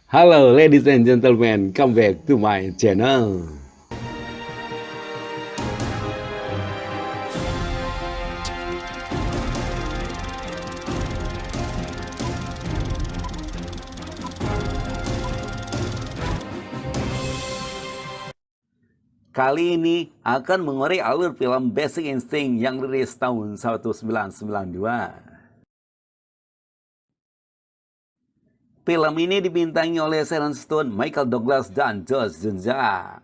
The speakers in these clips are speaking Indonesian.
Hello ladies and gentlemen, come back to my channel. Kali ini akan mengorek alur film Basic Instinct yang rilis tahun 1992. Film ini dibintangi oleh Sharon Stone, Michael Douglas, dan Josh Gunza.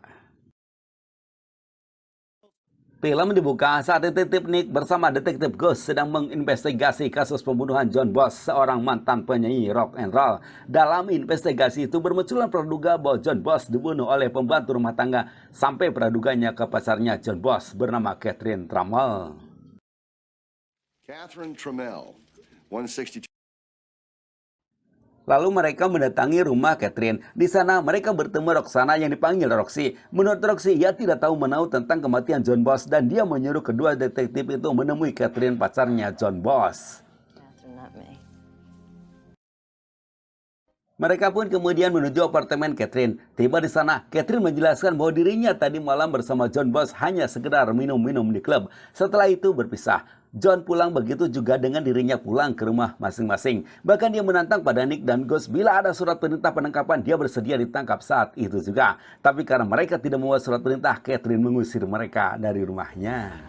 Film dibuka saat detektif Nick bersama detektif Ghost sedang menginvestigasi kasus pembunuhan John Boss, seorang mantan penyanyi rock and roll. Dalam investigasi itu bermunculan praduga bahwa John Boss dibunuh oleh pembantu rumah tangga sampai praduganya ke pacarnya John Boss bernama Catherine Trammell. Catherine Trammell, 162. Lalu mereka mendatangi rumah Catherine. Di sana mereka bertemu Roxana yang dipanggil Roxy. Menurut Roxy, ia tidak tahu menahu tentang kematian John Boss dan dia menyuruh kedua detektif itu menemui Catherine, pacarnya John Boss. Mereka pun kemudian menuju apartemen Catherine. Tiba di sana, Catherine menjelaskan bahwa dirinya tadi malam bersama John Boss hanya sekedar minum-minum di klub. Setelah itu berpisah. John pulang, begitu juga dengan dirinya pulang ke rumah masing-masing. Bahkan dia menantang pada Nick dan Ghost bila ada surat perintah penangkapan, dia bersedia ditangkap saat itu juga. Tapi karena mereka tidak membawa surat perintah, Catherine mengusir mereka dari rumahnya.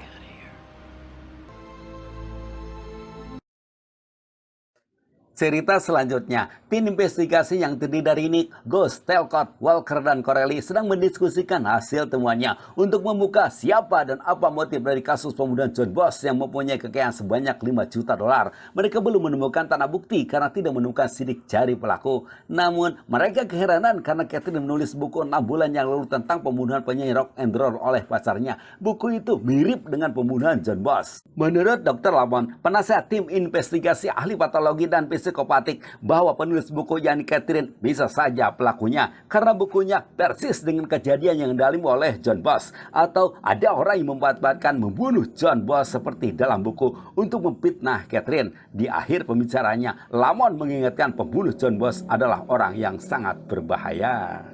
Cerita selanjutnya, tim investigasi yang terdiri dari Nick, Ghost, Talcott, Walker, dan Corelli sedang mendiskusikan hasil temuannya untuk membuka siapa dan apa motif dari kasus pembunuhan John Boss yang mempunyai kekayaan sebanyak 5 juta dolar. Mereka belum menemukan tanda bukti karena tidak menemukan sidik jari pelaku. Namun, mereka keheranan karena Catherine menulis buku 6 bulan yang lalu tentang pembunuhan penyanyi rock and roll oleh pacarnya. Buku itu mirip dengan pembunuhan John Boss. Menurut Dr. Lamont, penasihat tim investigasi ahli patologi dan psikopatik, bahwa penulis buku yakni Catherine bisa saja pelakunya karena bukunya persis dengan kejadian yang dialami oleh John Boss, atau ada orang yang memanfaatkan membunuh John Boss seperti dalam buku untuk memfitnah Catherine. Di akhir pembicaranya, Lamont mengingatkan pembunuh John Boss adalah orang yang sangat berbahaya.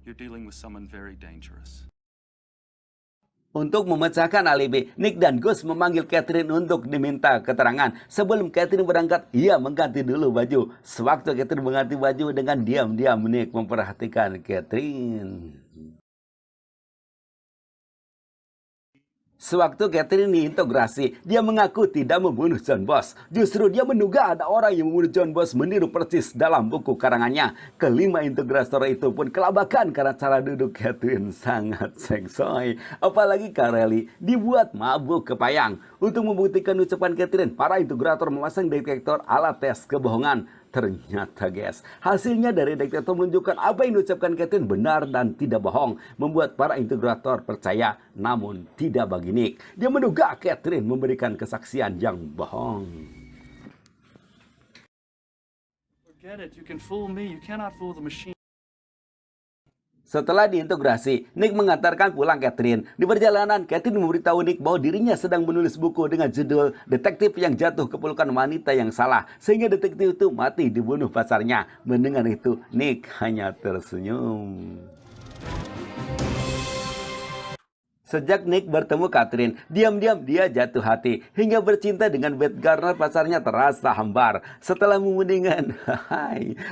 You're dealing with someone very dangerous. Untuk memecahkan alibi, Nick dan Gus memanggil Catherine untuk diminta keterangan. Sebelum Catherine berangkat, ia mengganti dulu baju. Sewaktu Catherine mengganti baju, dengan diam-diam Nick memperhatikan Catherine. Sewaktu Catherine diintegrasi, dia mengaku tidak membunuh John Boss. Justru dia menduga ada orang yang membunuh John Boss meniru persis dalam buku karangannya. Kelima integrator itu pun kelabakan karena cara duduk Catherine sangat seksoi. Apalagi Corelli dibuat mabuk kepayang. Untuk membuktikan ucapan Catherine, para integrator memasang detektor alat tes kebohongan. Ternyata guys, hasilnya dari detektor menunjukkan apa yang diucapkan Catherine benar dan tidak bohong, membuat para integrator percaya, namun tidak bagi Nick. Dia menduga Catherine memberikan kesaksian yang bohong. Forget it. You can fool me. You cannot fool the machine. Setelah diintegrasi, Nick mengantarkan pulang Catherine. Di perjalanan, Catherine memberitahu Nick bahwa dirinya sedang menulis buku dengan judul Detektif yang Jatuh ke Pelukan Wanita yang Salah, sehingga detektif itu mati dibunuh pacarnya. Mendengar itu, Nick hanya tersenyum. Sejak Nick bertemu Catherine, diam-diam dia jatuh hati. Hingga bercinta dengan Beth Garner, pacarnya terasa hambar. Setelah memundingan,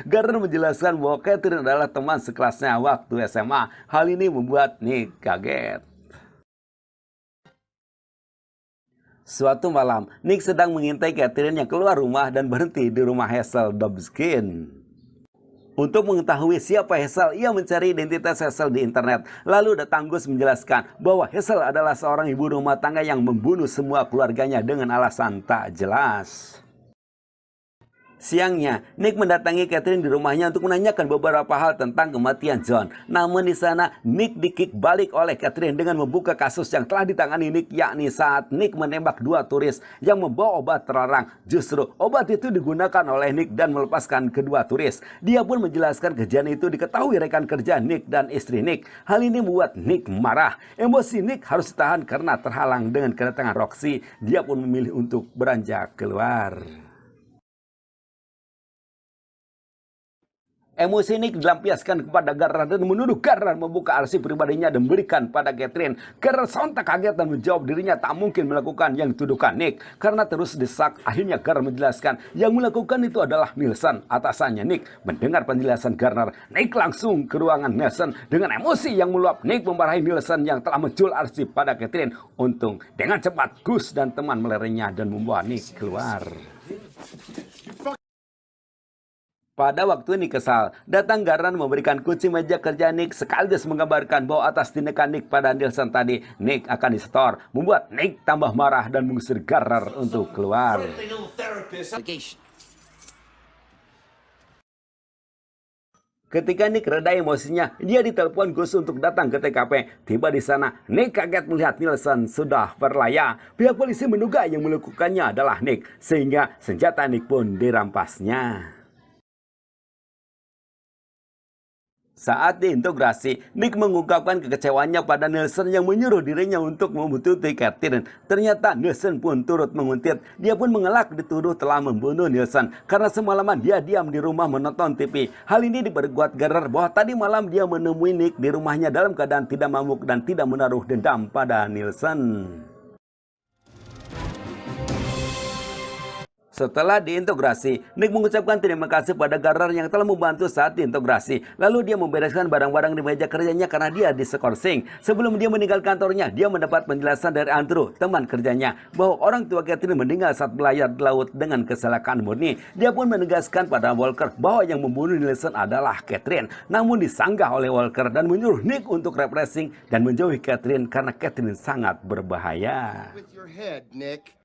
Garner menjelaskan bahwa Catherine adalah teman sekelasnya waktu SMA. Hal ini membuat Nick kaget. Suatu malam, Nick sedang mengintai Catherine yang keluar rumah dan berhenti di rumah Hazel Dobskin. Untuk mengetahui siapa Hazel, ia mencari identitas Hazel di internet. Lalu datang Gus menjelaskan bahwa Hazel adalah seorang ibu rumah tangga yang membunuh semua keluarganya dengan alasan tak jelas. Siangnya, Nick mendatangi Catherine di rumahnya untuk menanyakan beberapa hal tentang kematian John. Namun di sana, Nick dikick balik oleh Catherine dengan membuka kasus yang telah ditangani Nick, yakni saat Nick menembak 2 turis yang membawa obat terlarang. Justru, obat itu digunakan oleh Nick dan melepaskan kedua turis. Dia pun menjelaskan kejadian itu diketahui rekan kerja Nick dan istri Nick. Hal ini membuat Nick marah. Emosi Nick harus ditahan karena terhalang dengan kedatangan Roxy. Dia pun memilih untuk beranjak keluar. Emosi Nick dilampiaskan kepada Garner dan menuduh Garner membuka arsip pribadinya dan berikan pada Catherine. Garner sontak kaget dan menjawab dirinya tak mungkin melakukan yang dituduhkan Nick. Karena terus desak, akhirnya Garner menjelaskan yang melakukan itu adalah Nielsen, atasannya Nick. Mendengar penjelasan Garner, Nick langsung ke ruangan Nielsen. Dengan emosi yang meluap, Nick memarahi Nielsen yang telah menjual arsip pada Catherine. Untung, dengan cepat Gus dan teman melerengnya dan membawa Nick keluar. Pada waktu Nick kesal, datang Garner memberikan kunci meja kerja Nick sekaligus menggambarkan bahwa atas tindakan Nick pada Nielsen tadi, Nick akan disetor, membuat Nick tambah marah dan mengusir Garner untuk keluar. Ketika Nick reda emosinya, dia ditelepon Gus untuk datang ke TKP. Tiba di sana, Nick kaget melihat Nielsen sudah berlayar. Pihak polisi menduga yang melakukannya adalah Nick, sehingga senjata Nick pun dirampasnya. Saat diintegrasi, Nick mengungkapkan kekecewaannya pada Nielsen yang menyuruh dirinya untuk membuntuti Catherine. Ternyata Nielsen pun turut menguntit. Dia pun mengelak dituduh telah membunuh Nielsen karena semalaman dia diam di rumah menonton TV. Hal ini diperkuat Garner bahwa tadi malam dia menemui Nick di rumahnya dalam keadaan tidak mabuk dan tidak menaruh dendam pada Nielsen. Setelah diintegrasi, Nick mengucapkan terima kasih pada Garner yang telah membantu saat diintegrasi. Lalu dia membereskan barang-barang di meja kerjanya karena dia diskorsing. Sebelum dia meninggal kantornya, dia mendapat penjelasan dari Andrew, teman kerjanya, bahwa orang tua Catherine meninggal saat berlayar di laut dengan kecelakaan murni. Dia pun menegaskan pada Walker bahwa yang membunuh Nielsen adalah Catherine. Namun disanggah oleh Walker dan menyuruh Nick untuk refreshing dan menjauhi Catherine karena Catherine sangat berbahaya. With your head, Nick.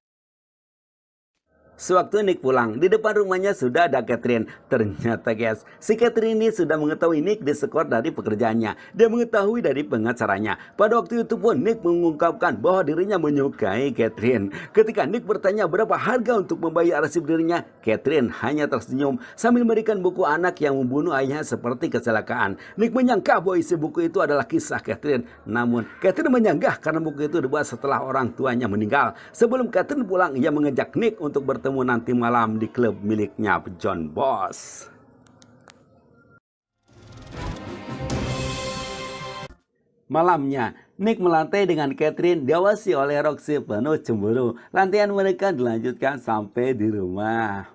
Sewaktu Nick pulang, di depan rumahnya sudah ada Catherine. Ternyata guys, si Catherine ini sudah mengetahui Nick disekor dari pekerjaannya. Dia mengetahui dari pengacaranya. Pada waktu itu pun Nick mengungkapkan bahwa dirinya menyukai Catherine. Ketika Nick bertanya berapa harga untuk membayar arsip dirinya, Catherine hanya tersenyum sambil memberikan buku anak yang membunuh ayahnya seperti kecelakaan. Nick menyangka bahwa isi buku itu adalah kisah Catherine. Namun, Catherine menyanggah karena buku itu dibuat setelah orang tuanya meninggal. Sebelum Catherine pulang, ia mengajak Nick untuk bertemu nanti malam di klub miliknya John Boss. Malamnya, Nick melantai dengan Catherine diawasi oleh Roxy penuh cemburu. Lantaian mereka dilanjutkan sampai di rumah.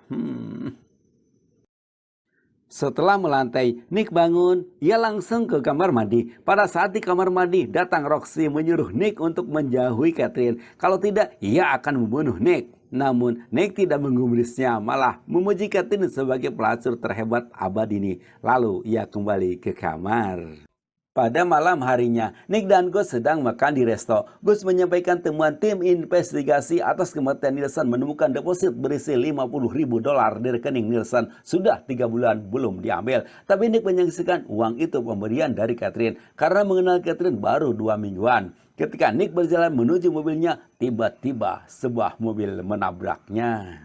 Setelah melantai, Nick bangun. Ia langsung ke kamar mandi. Pada saat di kamar mandi, datang Roxy menyuruh Nick untuk menjauhi Catherine. Kalau tidak, ia akan membunuh Nick. Namun, Nick tidak menggubrisnya, malah memuji Catherine sebagai pelacur terhebat abad ini. Lalu, ia kembali ke kamar. Pada malam harinya, Nick dan Gus sedang makan di resto. Gus menyampaikan temuan tim investigasi atas kematian Nielsen menemukan deposit berisi $50.000 di rekening Nielsen. Sudah 3 bulan belum diambil. Tapi Nick menyaksikan uang itu pemberian dari Catherine karena mengenal Catherine baru 2 mingguan. Ketika Nick berjalan menuju mobilnya, tiba-tiba sebuah mobil menabraknya.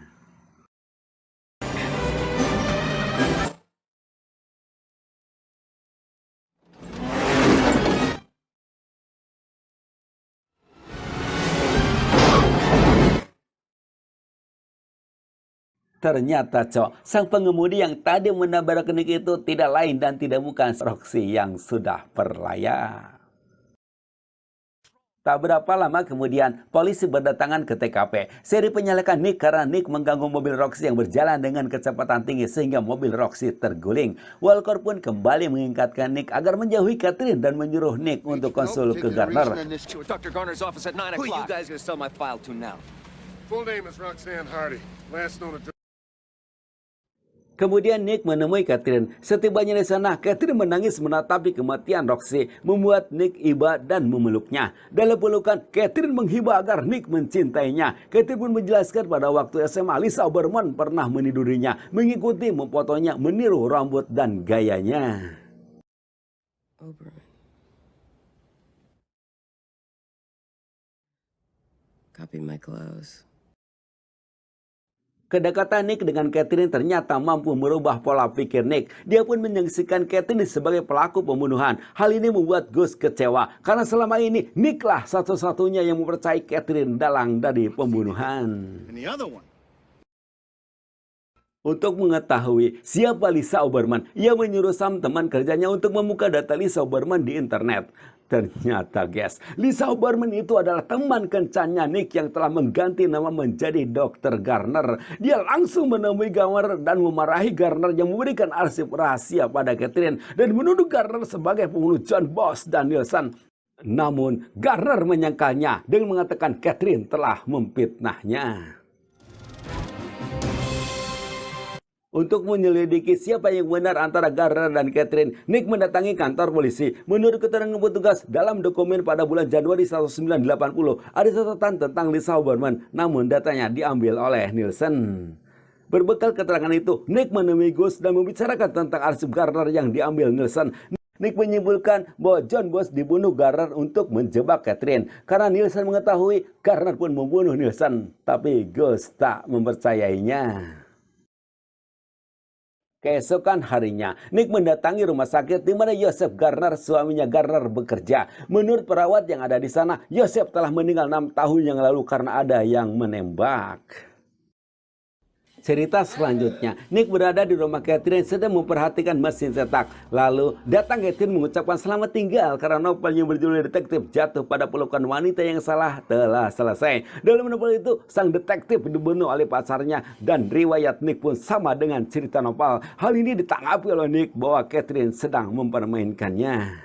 Ternyata sang pengemudi yang tadi menabrak Nick itu tidak lain dan tidak bukan Roxy yang sudah berlayar. Tak berapa lama kemudian, polisi berdatangan ke TKP. Seri penyalakan Nick karena Nick mengganggu mobil Roxy yang berjalan dengan kecepatan tinggi sehingga mobil Roxy terguling. Walker pun kembali mengingatkan Nick agar menjauhi Catherine dan menyuruh Nick untuk konsul ke Garner. Dr. Garner's office at 9 o'clock. Who are you guys going to sell my file to now? Full name is Roxanne Hardy. Last known address. Kemudian Nick menemui Catherine. Setibanya di sana, Catherine menangis menatapi kematian Roxy, membuat Nick iba dan memeluknya. Dalam pelukan, Catherine menghibah agar Nick mencintainya. Catherine pun menjelaskan pada waktu SMA, Lisa Oberman pernah menidurinya, mengikuti, memfotonya, meniru rambut dan gayanya. Oberman. Copy my clothes. Kedekatan Nick dengan Catherine ternyata mampu merubah pola pikir Nick. Dia pun menyaksikan Catherine sebagai pelaku pembunuhan. Hal ini membuat Gus kecewa karena selama ini Nick-lah satu-satunya yang mempercayai Catherine dalang dari pembunuhan. Untuk mengetahui siapa Lisa Oberman, ia menyuruh Sam teman kerjanya untuk membuka data Lisa Oberman di internet. Ternyata guys, Lisa Oberman itu adalah teman kencannya Nick yang telah mengganti nama menjadi Dr. Garner. Dia langsung menemui Garner dan memarahi Garner yang memberikan arsip rahasia pada Catherine dan menuduh Garner sebagai pembunuh John Boss dan Nielsen. Namun Garner menyangkalnya dengan mengatakan Catherine telah memfitnahnya. Untuk menyelidiki siapa yang benar antara Garner dan Catherine, Nick mendatangi kantor polisi. Menurut keterangan petugas, dalam dokumen pada bulan Januari 1980 ada catatan tentang Lisa Oberman, namun datanya diambil oleh Nielsen. Berbekal keterangan itu, Nick menemui Gus dan membicarakan tentang arsip Garner yang diambil Nielsen. Nick menyimpulkan bahwa John Boss dibunuh Garner untuk menjebak Catherine. Karena Nielsen mengetahui, Garner pun membunuh Nielsen. Tapi Gus tak mempercayainya. Keesokan harinya, Nick mendatangi rumah sakit di mana Joseph Garner, suaminya Garner, bekerja. Menurut perawat yang ada di sana, Joseph telah meninggal 6 tahun yang lalu karena ada yang menembak. Cerita selanjutnya, Nick berada di rumah Catherine sedang memperhatikan mesin cetak. Lalu datang Catherine mengucapkan selamat tinggal karena novelnya berjudul Detektif jatuh pada pelukan wanita yang salah telah selesai. Dalam novel itu, sang detektif dibunuh oleh pacarnya dan riwayat Nick pun sama dengan cerita novel. Hal ini ditanggapi oleh Nick bahwa Catherine sedang mempermainkannya.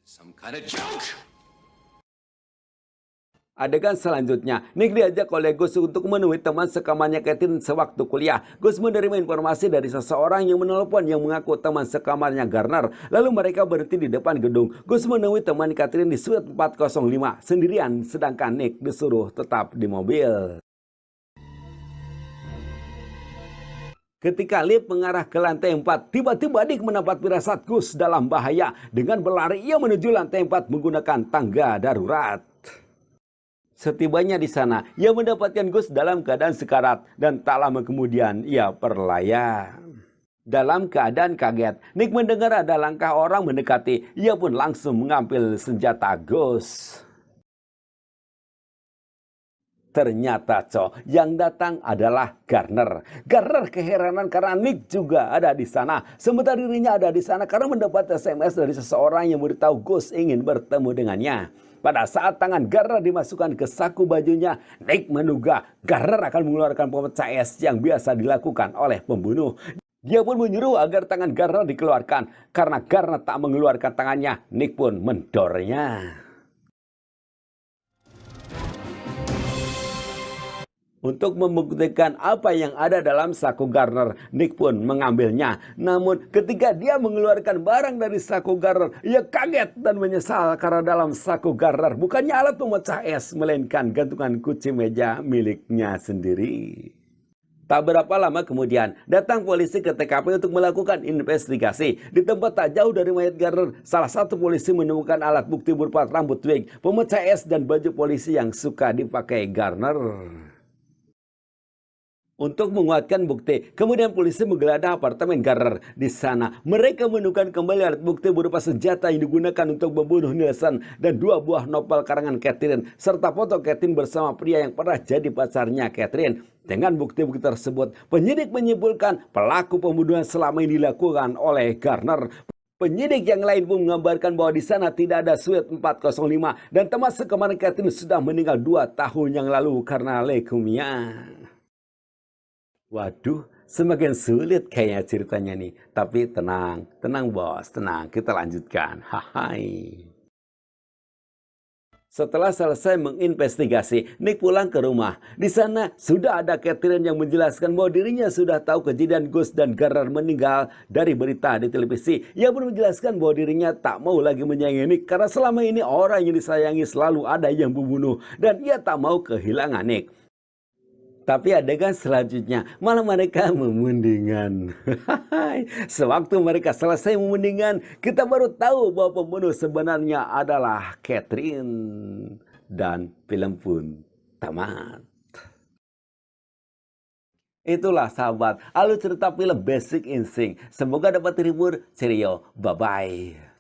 Some kind of joke. Adegan selanjutnya, Nick diajak oleh Gus untuk menemui teman sekamarnya Catherine sewaktu kuliah. Gus menerima informasi dari seseorang yang menelpon yang mengaku teman sekamarnya Garner. Lalu mereka berhenti di depan gedung. Gus menemui teman Catherine di suite 405 sendirian, sedangkan Nick disuruh tetap di mobil. Ketika lift mengarah ke lantai 4, tiba-tiba Nick mendapat firasat Gus dalam bahaya. Dengan berlari, ia menuju lantai 4 menggunakan tangga darurat. Setibanya di sana, ia mendapatkan Gus dalam keadaan sekarat dan tak lama kemudian ia perlaya. Dalam keadaan kaget, Nick mendengar ada langkah orang mendekati. Ia pun langsung mengambil senjata Gus. Ternyata yang datang adalah Garner. Garner keheranan karena Nick juga ada di sana. Sementara dirinya ada di sana karena mendapat SMS dari seseorang yang memberitahu Gus ingin bertemu dengannya. Pada saat tangan Garner dimasukkan ke saku bajunya, Nick menduga Garner akan mengeluarkan pemecah es yang biasa dilakukan oleh pembunuh. Dia pun menyuruh agar tangan Garner dikeluarkan. Karena Garner tak mengeluarkan tangannya, Nick pun mendornya. Untuk membuktikan apa yang ada dalam saku Garner, Nick pun mengambilnya. Namun ketika dia mengeluarkan barang dari saku Garner, ia kaget dan menyesal karena dalam saku Garner bukannya alat pemecah es, melainkan gantungan kunci meja miliknya sendiri. Tak berapa lama kemudian, datang polisi ke TKP untuk melakukan investigasi. Di tempat tak jauh dari mayat Garner, salah satu polisi menemukan alat bukti berupa rambut wig, pemecah es, dan baju polisi yang suka dipakai Garner. Untuk menguatkan bukti, kemudian polisi menggeledah apartemen Garner. Di sana, mereka menemukan kembali alat bukti berupa senjata yang digunakan untuk membunuh Nielsen dan 2 buah novel karangan Catherine, serta foto Catherine bersama pria yang pernah jadi pacarnya Catherine. Dengan bukti-bukti tersebut, penyidik menyimpulkan pelaku pembunuhan selama ini dilakukan oleh Garner. Penyidik yang lain pun menggambarkan bahwa di sana tidak ada suite 405 dan teman sekemarin Catherine sudah meninggal 2 tahun yang lalu karena leukemia. Waduh, semakin sulit kayaknya ceritanya nih. Tapi tenang, tenang bos, tenang. Kita lanjutkan. Hai. Setelah selesai menginvestigasi, Nick pulang ke rumah. Di sana sudah ada Catherine yang menjelaskan bahwa dirinya sudah tahu kejadian Gus dan Garner meninggal dari berita di televisi. Ia pun menjelaskan bahwa dirinya tak mau lagi menyayangi Nick karena selama ini orang yang disayangi selalu ada yang membunuh dan ia tak mau kehilangan Nick. Tapi adegan selanjutnya malah mereka memundingan. Sewaktu mereka selesai memundingan, kita baru tahu bahwa pembunuh sebenarnya adalah Catherine. Dan film pun tamat. Itulah sahabat, alur cerita film Basic Instinct. Semoga dapat terhibur. Cheerio, bye-bye.